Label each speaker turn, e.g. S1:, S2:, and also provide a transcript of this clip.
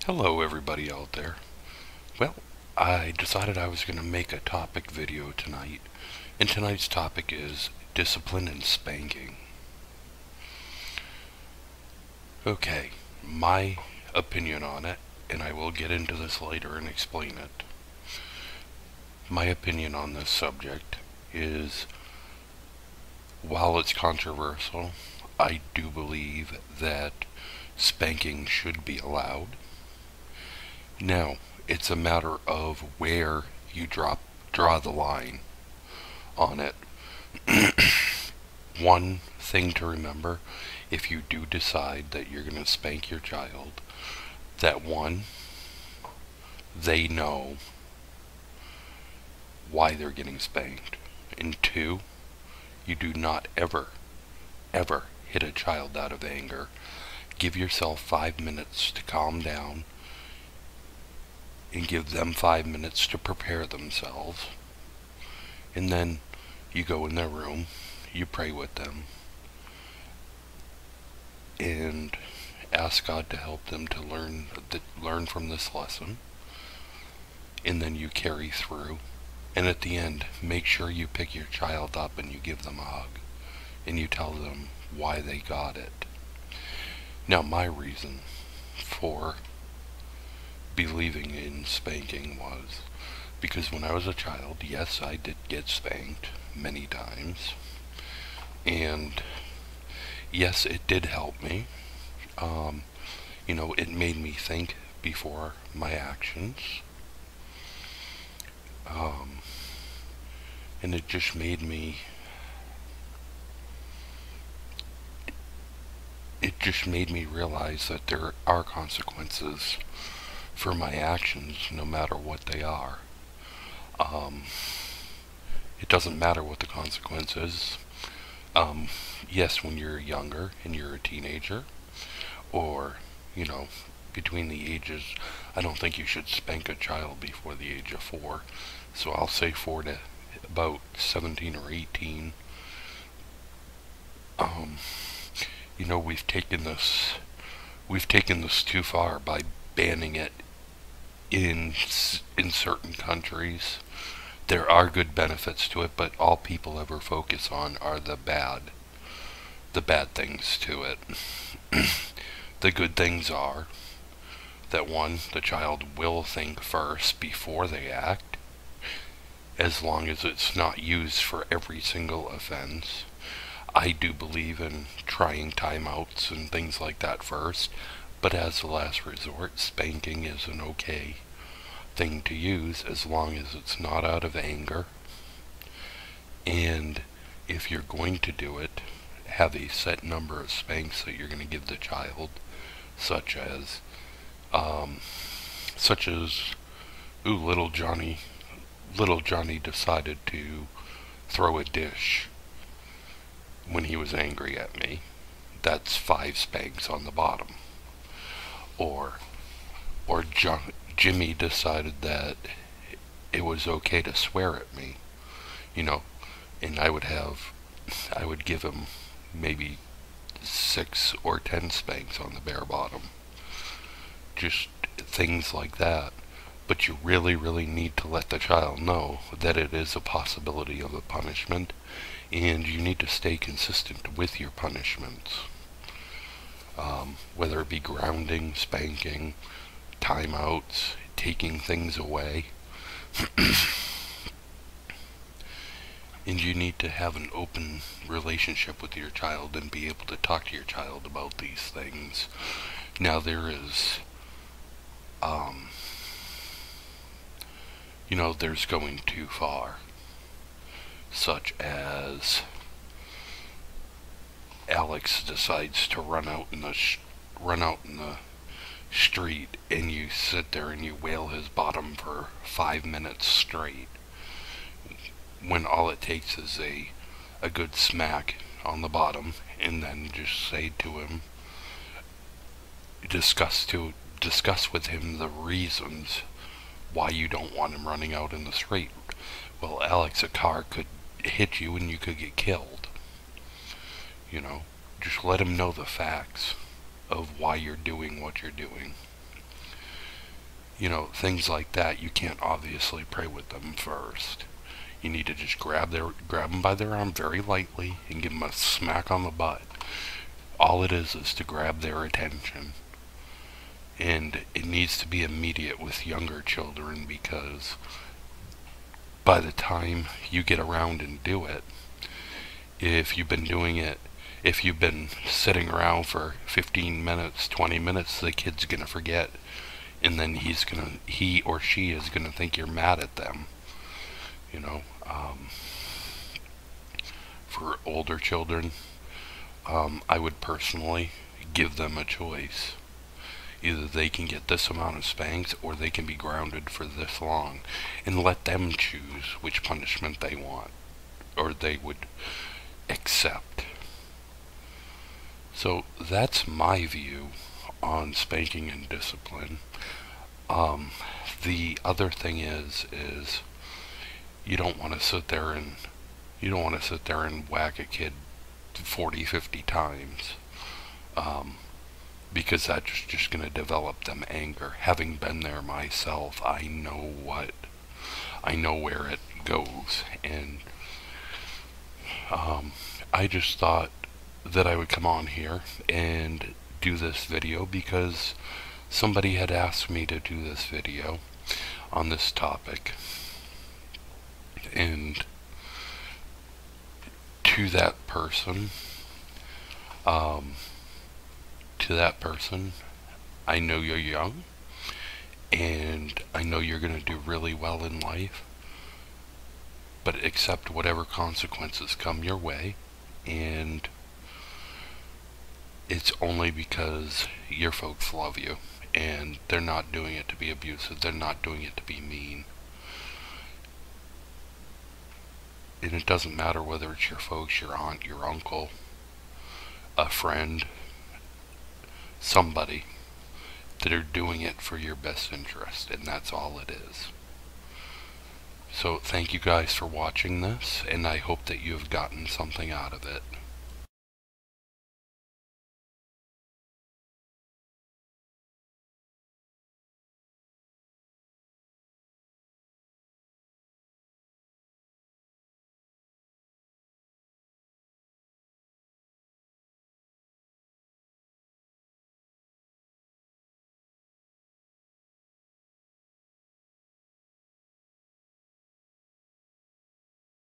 S1: Hello everybody out there. Well, I decided I was going to make a topic video tonight, and tonight's topic is discipline and spanking. Okay, my opinion on it, and I will get into this later and explain it. My opinion on this subject is, while it's controversial, I do believe that spanking should be allowed. Now, it's a matter of where you draw the line on it. One thing to remember, if you do decide that you're going to spank your child, that one, they know why they're getting spanked. And two, you do not ever hit a child out of anger. Give yourself 5 minutes to calm down and give them 5 minutes to prepare themselves. And then you go in their room, you pray with them, and ask God to help them to learn from this lesson. And then you carry through. And at the end, make sure you pick your child up and you give them a hug. And you tell them why they got it. Now, my reason for believing in spanking was because when I was a child, yes, I did get spanked many times, and yes, it did help me. It made me think before my actions, and it just made me realize that there are consequences for my actions, no matter what they are. It doesn't matter what the consequence is. Yes, when you're younger and you're a teenager, or, between the ages, I don't think you should spank a child before the age of 4. So I'll say 4 to about 17 or 18. We've taken this too far by banning it in certain countries. There are good benefits to it, but all people ever focus on are the bad things to it. The good things are that, one, the child will think first before they act, as long as it's not used for every single offense. I do believe in trying timeouts and things like that first, but as a last resort, spanking is an okay thing to use as long as it's not out of anger. And if you're going to do it, have a set number of spanks that you're going to give the child, such as little Johnny decided to throw a dish when he was angry at me. That's 5 spanks on the bottom. Or Jimmy decided that it was okay to swear at me, and I would give him maybe 6 or 10 spanks on the bare bottom. Just things like that. But you really, really need to let the child know that it is a possibility of a punishment, and you need to stay consistent with your punishments. Whether it be grounding, spanking, timeouts, taking things away. And you need to have an open relationship with your child and be able to talk to your child about these things. Now, there is, there's going too far, such as Alex decides to run out in the street, and you sit there and you wail his bottom for 5 minutes straight, when all it takes is a good smack on the bottom, and then just say to him, discuss with him the reasons why you don't want him running out in the street. Well, Alex, a car could hit you and you could get killed. Just let him know the facts of why you're doing what you're doing. You know, things like that, you can't obviously pray with them first. You need to just grab them by their arm very lightly and give them a smack on the butt. All it is to grab their attention. And it needs to be immediate with younger children, because by the time you get around and do it, if you've been doing it, if you've been sitting around for 15 minutes, 20 minutes, the kid's gonna forget, and then he or she is gonna think you're mad at them. You know, for older children, I would personally give them a choice. Either they can get this amount of spanks, or they can be grounded for this long, and let them choose which punishment they want, or they would accept. So that's my view on spanking and discipline. The other thing is you don't want to sit there and whack a kid 40, 50 times, because that's just going to develop them anger. Having been there myself, I know where it goes, and I just thought that I would come on here and do this video because somebody had asked me to do this video on this topic. And to that person, I know you're young, and I know you're going to do really well in life, but accept whatever consequences come your way, and it's only because your folks love you, and they're not doing it to be abusive, they're not doing it to be mean. And it doesn't matter whether it's your folks, your aunt, your uncle, a friend, somebody, that are doing it for your best interest, and that's all it is. So thank you guys for watching this, and I hope that you have gotten something out of it.